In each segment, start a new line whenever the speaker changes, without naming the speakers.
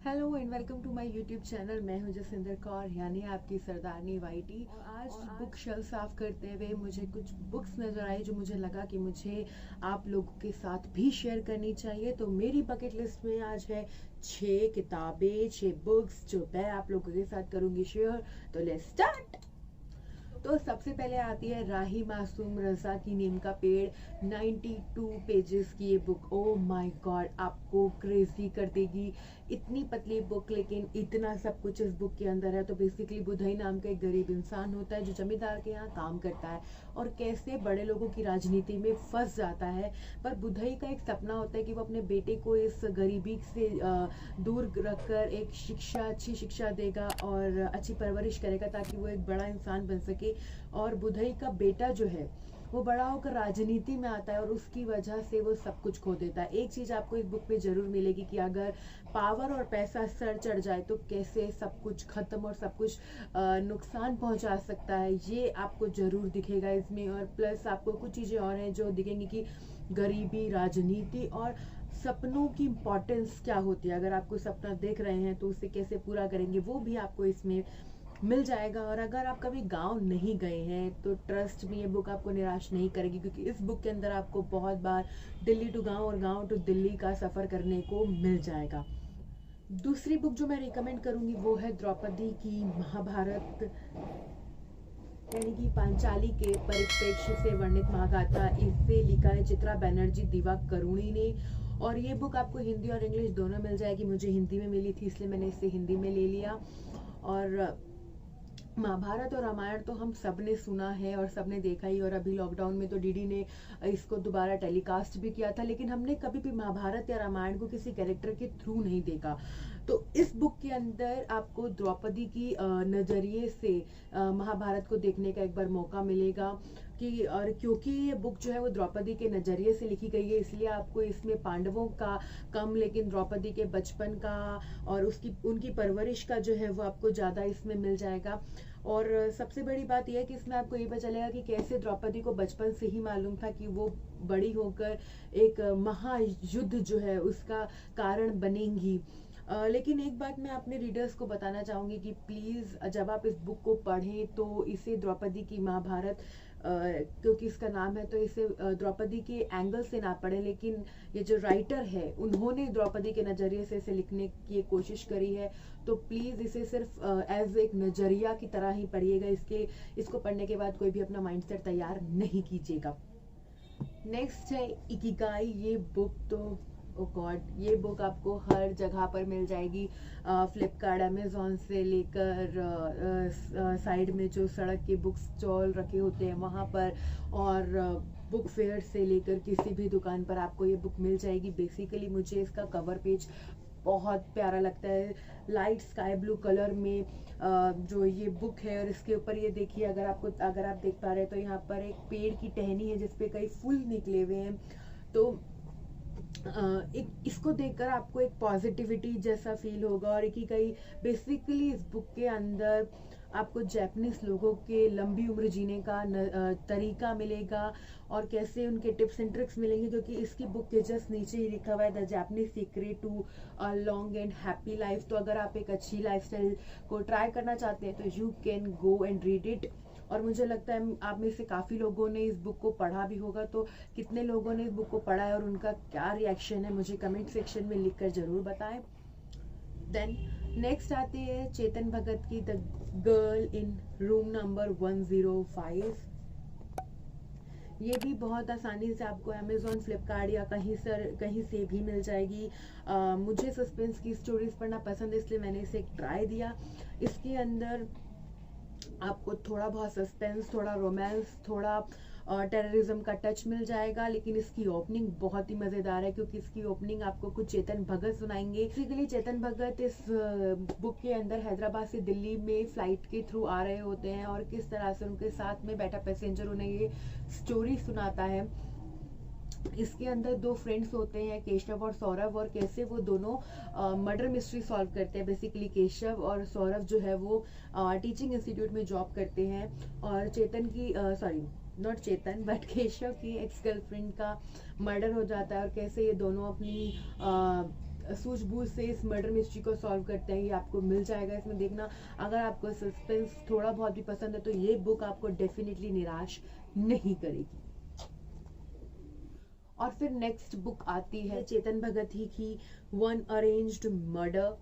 Hello and welcome to my YouTube channel. मैं हूं जसिंदर कौर यानी आपकी सरदारनी वाईटी। और आज बुक शेल्फ साफ करते हुए मुझे कुछ बुक्स नज़र आई जो मुझे लगा कि मुझे आप लोगों के साथ भी शेयर करनी चाहिए। तो मेरी बकेट लिस्ट में आज है 6 किताबें, 6 बुक्स जो मैं आप लोगों के साथ करूंगी शेयर। तो लेट्स स्टार्ट। तो सबसे पहले आती है राही मासूम रजा की नीम का पेड़। 92 पेजेस की ये बुक, ओ माय गॉड, आपको क्रेजी कर देगी। इतनी पतली बुक लेकिन इतना सब कुछ इस बुक के अंदर है। तो बेसिकली बुधई नाम का एक गरीब इंसान होता है जो जमींदार के यहाँ काम करता है और कैसे बड़े लोगों की राजनीति में फंस जाता है। पर बुधई का एक सपना होता है कि वो अपने बेटे को इस गरीबी से दूर रखकर एक अच्छी शिक्षा देगा और अच्छी परवरिश करेगा ताकि वो एक बड़ा इंसान बन सके। और बुधई का बेटा जो है वो बड़ा होकर राजनीति में आता है और उसकी वजह से वो सब कुछ खो देता है। एक चीज आपको इस बुक में जरूर मिलेगी कि अगर पावर और पैसा सर चढ़ जाए तो कैसे सब कुछ खत्म और सब कुछ नुकसान पहुंचा सकता है, ये आपको जरूर दिखेगा इसमें। और प्लस आपको कुछ चीजें और हैं जो दिखेंगी कि गरीबी, राजनीति और सपनों की इम्पोर्टेंस क्या होती है। अगर आप कोई सपना देख रहे हैं तो उसे कैसे पूरा करेंगे वो भी आपको इसमें मिल जाएगा। और अगर आप कभी गांव नहीं गए हैं तो ट्रस्ट में ये बुक आपको निराश नहीं करेगी, क्योंकि इस बुक के अंदर आपको बहुत बार दिल्ली टू गांव और गांव टू दिल्ली का सफर करने को मिल जाएगा। दूसरी बुक जो मैं रिकमेंड करूंगी वो है द्रौपदी की महाभारत, यानी कि पांचाली के परिप्रेक्ष्य से वर्णित महागाथा। इसे लिखा है चित्रा बनर्जी दिवाकरुणी ने। और ये बुक आपको हिंदी और इंग्लिश दोनों मिल जाएगी। मुझे हिंदी में मिली थी इसलिए मैंने इसे हिंदी में ले लिया। और महाभारत और रामायण तो हम सब ने सुना है और सब ने देखा ही। और अभी लॉकडाउन में तो डीडी ने इसको दोबारा टेलीकास्ट भी किया था, लेकिन हमने कभी भी महाभारत या रामायण को किसी कैरेक्टर के थ्रू नहीं देखा। तो इस बुक के अंदर आपको द्रौपदी की नजरिए से महाभारत को देखने का एक बार मौका मिलेगा। कि और क्योंकि ये बुक जो है वो द्रौपदी के नजरिए से लिखी गई है, इसलिए आपको इसमें पांडवों का कम लेकिन द्रौपदी के बचपन का और उनकी परवरिश का जो है वो आपको ज्यादा इसमें मिल जाएगा। और सबसे बड़ी बात यह है कि इसमें आपको ये पता चलेगा कि कैसे द्रौपदी को बचपन से ही मालूम था कि वो बड़ी होकर एक महायुद्ध जो है उसका कारण बनेंगी। लेकिन एक बात मैं अपने रीडर्स को बताना चाहूंगी कि प्लीज जब आप इस बुक को पढ़ें तो इसे द्रौपदी की महाभारत क्योंकि इसका नाम है तो इसे द्रौपदी के एंगल से ना पढ़े, लेकिन ये जो राइटर है उन्होंने द्रौपदी के नजरिए से इसे लिखने की कोशिश करी है। तो प्लीज इसे सिर्फ एज एक नजरिया की तरह ही पढ़िएगा। इसको पढ़ने के बाद कोई भी अपना माइंडसेट तैयार नहीं कीजिएगा। नेक्स्ट है इकिगाई। ये बुक तो ओ गॉड, ये बुक आपको हर जगह पर मिल जाएगी। फ्लिपकार्ट, अमेजोन से लेकर साइड में जो सड़क के बुक स्टॉल रखे होते हैं वहाँ पर, और बुक फेयर से लेकर किसी भी दुकान पर आपको ये बुक मिल जाएगी। बेसिकली मुझे इसका कवर पेज बहुत प्यारा लगता है, लाइट स्काई ब्लू कलर में जो ये बुक है। और इसके ऊपर ये देखिए, अगर आप देख पा रहे हैं तो यहाँ पर एक पेड़ की टहनी है जिसपे कई फूल निकले हुए हैं। तो एक इसको देखकर आपको एक पॉजिटिविटी जैसा फील होगा। और एक ही कई बेसिकली इस बुक के अंदर आपको जापानीज लोगों के लंबी उम्र जीने का तरीका मिलेगा और कैसे उनके टिप्स एंड ट्रिक्स मिलेंगे, क्योंकि इसकी बुक के जस्ट नीचे ही लिखा हुआ है the Japanese secret to a long and happy life. तो अगर आप एक अच्छी लाइफस्टाइल को ट्राई करना चाहते हैं तो you can go and read it. और मुझे लगता है आप में से काफी लोगों ने इस बुक को पढ़ा भी होगा। तो कितने लोगों ने इस बुक को पढ़ा है और उनका क्या रिएक्शन है मुझे कमेंट सेक्शन में लिखकर जरूर बताएं। देन नेक्स्ट आती है चेतन भगत की the girl in room number 105। ये भी बहुत आसानी से आपको अमेजोन, फ्लिपकार्ट या कहीं से भी मिल जाएगी। मुझे सस्पेंस की स्टोरीज पढ़ना पसंद है इसलिए मैंने इसे एक ट्राई दिया। इसके अंदर आपको थोड़ा बहुत सस्पेंस, थोड़ा रोमांस, थोड़ा टेररिज्म का टच मिल जाएगा। लेकिन इसकी ओपनिंग बहुत ही मजेदार है क्योंकि इसकी ओपनिंग आपको कुछ चेतन भगत सुनाएंगे। बेसिकली चेतन भगत इस बुक के अंदर हैदराबाद से दिल्ली में फ्लाइट के थ्रू आ रहे होते हैं और किस तरह से उनके साथ में बैठा पैसेंजर उन्हें ये स्टोरी सुनाता है। इसके अंदर दो फ्रेंड्स होते हैं, केशव और सौरभ, और कैसे वो दोनों मर्डर मिस्ट्री सॉल्व करते हैं। बेसिकली केशव और सौरभ जो है वो टीचिंग इंस्टीट्यूट में जॉब करते हैं और चेतन की sorry not Chetan but Keshav की एक्स गर्लफ्रेंड का मर्डर हो जाता है और कैसे ये दोनों अपनी सूझबूझ से इस मर्डर मिस्ट्री को सॉल्व करते हैं, ये आपको मिल जाएगा इसमें देखना। अगर आपको सस्पेंस थोड़ा बहुत भी पसंद है तो ये बुक आपको डेफिनेटली निराश नहीं करेगी। और फिर नेक्स्ट बुक आती है चेतन भगत ही की वन अरेंज्ड मर्डर।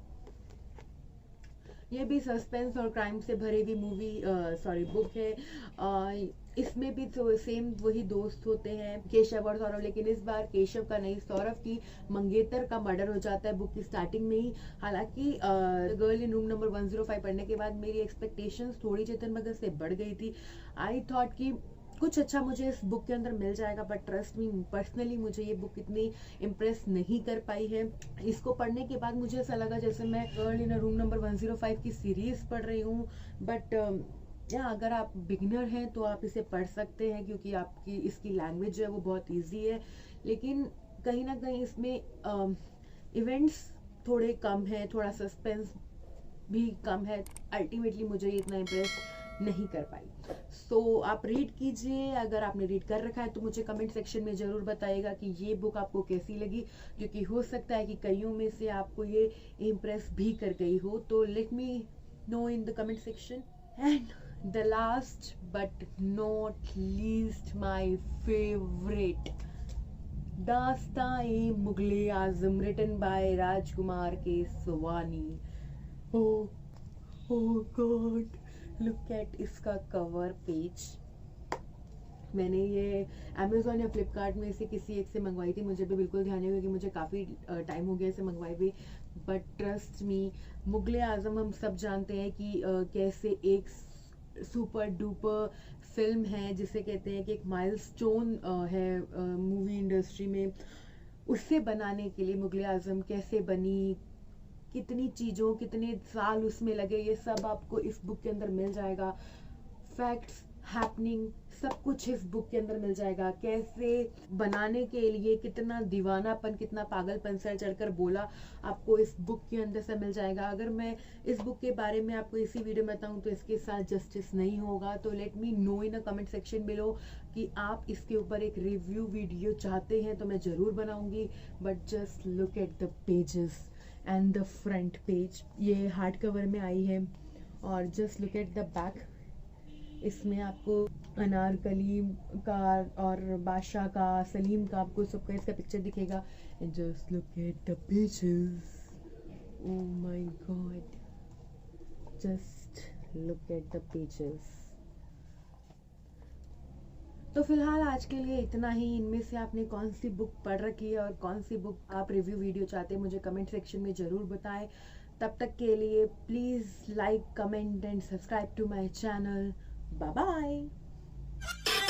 ये भी सस्पेंस और क्राइम से भरी हुई बुक है। इसमें भी तो सेम वही दोस्त होते हैं, केशव और सौरभ, लेकिन इस बार केशव का नहीं, सौरभ की मंगेतर का मर्डर हो जाता है बुक की स्टार्टिंग में ही। हालांकि गर्ल इन रूम नंबर 105 पढ़ने के बाद मेरी एक्सपेक्टेशंस थोड़ी चेतन भगत से बढ़ गई थी। आई थॉट कि कुछ अच्छा मुझे इस बुक के अंदर मिल जाएगा, बट ट्रस्ट मी पर्सनली मुझे ये बुक इतनी इम्प्रेस नहीं कर पाई है। इसको पढ़ने के बाद मुझे ऐसा लगा जैसे मैं गर्ल इन रूम नंबर 105 की सीरीज पढ़ रही हूँ। बट या अगर आप बिगिनर हैं तो आप इसे पढ़ सकते हैं, क्योंकि आपकी इसकी लैंग्वेज जो है वो बहुत ईजी है। लेकिन कहीं ना कहीं इसमें इवेंट्स थोड़े कम है, थोड़ा सस्पेंस भी कम है। अल्टीमेटली मुझे ये इतना इम्प्रेस नहीं कर पाई। सो आप रीड कीजिए, अगर आपने रीड कर रखा है तो मुझे कमेंट सेक्शन में ज़रूर बताइएगा कि ये बुक आपको कैसी लगी, क्योंकि हो सकता है कि कईयों में से आपको ये इम्प्रेस भी कर गई हो। तो let me know in the comment section. And the last but not least my favourite, Dastan-e-Mughal Azam written by Rajkumar Keswani. Oh god, look at इसका कवर पेज। मैंने ये अमेज़ॉन या फ्लिपकार्ट में से किसी एक से मंगवाई थी, मुझे भी बिल्कुल ध्यान नहीं हुआ कि मुझे काफ़ी टाइम हो गया इसे मंगवाई हुई। बट ट्रस्ट मी, मुग़ल आज़म हम सब जानते हैं कि कैसे एक सुपर डुपर फिल्म है, जिसे कहते हैं कि एक माइलस्टोन है मूवी इंडस्ट्री में। उसे बनाने के लिए मुग़ल आज़म कैसे बनी, कितनी चीज़ों, कितने साल उसमें लगे, ये सब आपको इस बुक के अंदर मिल जाएगा। फैक्ट्स, हैपनिंग, सब कुछ इस बुक के अंदर मिल जाएगा। कैसे बनाने के लिए कितना दीवानापन, कितना पागलपन सर चढ़कर बोला, आपको इस बुक के अंदर से मिल जाएगा। अगर मैं इस बुक के बारे में आपको इसी वीडियो में बताऊं तो इसके साथ जस्टिस नहीं होगा। तो let me know in a comment section below कि आप इसके ऊपर एक रिव्यू वीडियो चाहते हैं तो मैं ज़रूर बनाऊंगी। But just look at the pages and the front page. ये हार्ड कवर में आई है। और just look at the back, इसमें आपको अनारकली का और बादशाह का, सलीम का, आपको सबका इसका पिक्चर दिखेगा। And just look at the pages, oh my God, just look at the pages. तो फिलहाल आज के लिए इतना ही। इनमें से आपने कौन सी बुक पढ़ रखी है और कौन सी बुक आप रिव्यू वीडियो चाहते हैं मुझे कमेंट सेक्शन में ज़रूर बताएं। तब तक के लिए please like, comment and subscribe to my channel. Bye bye.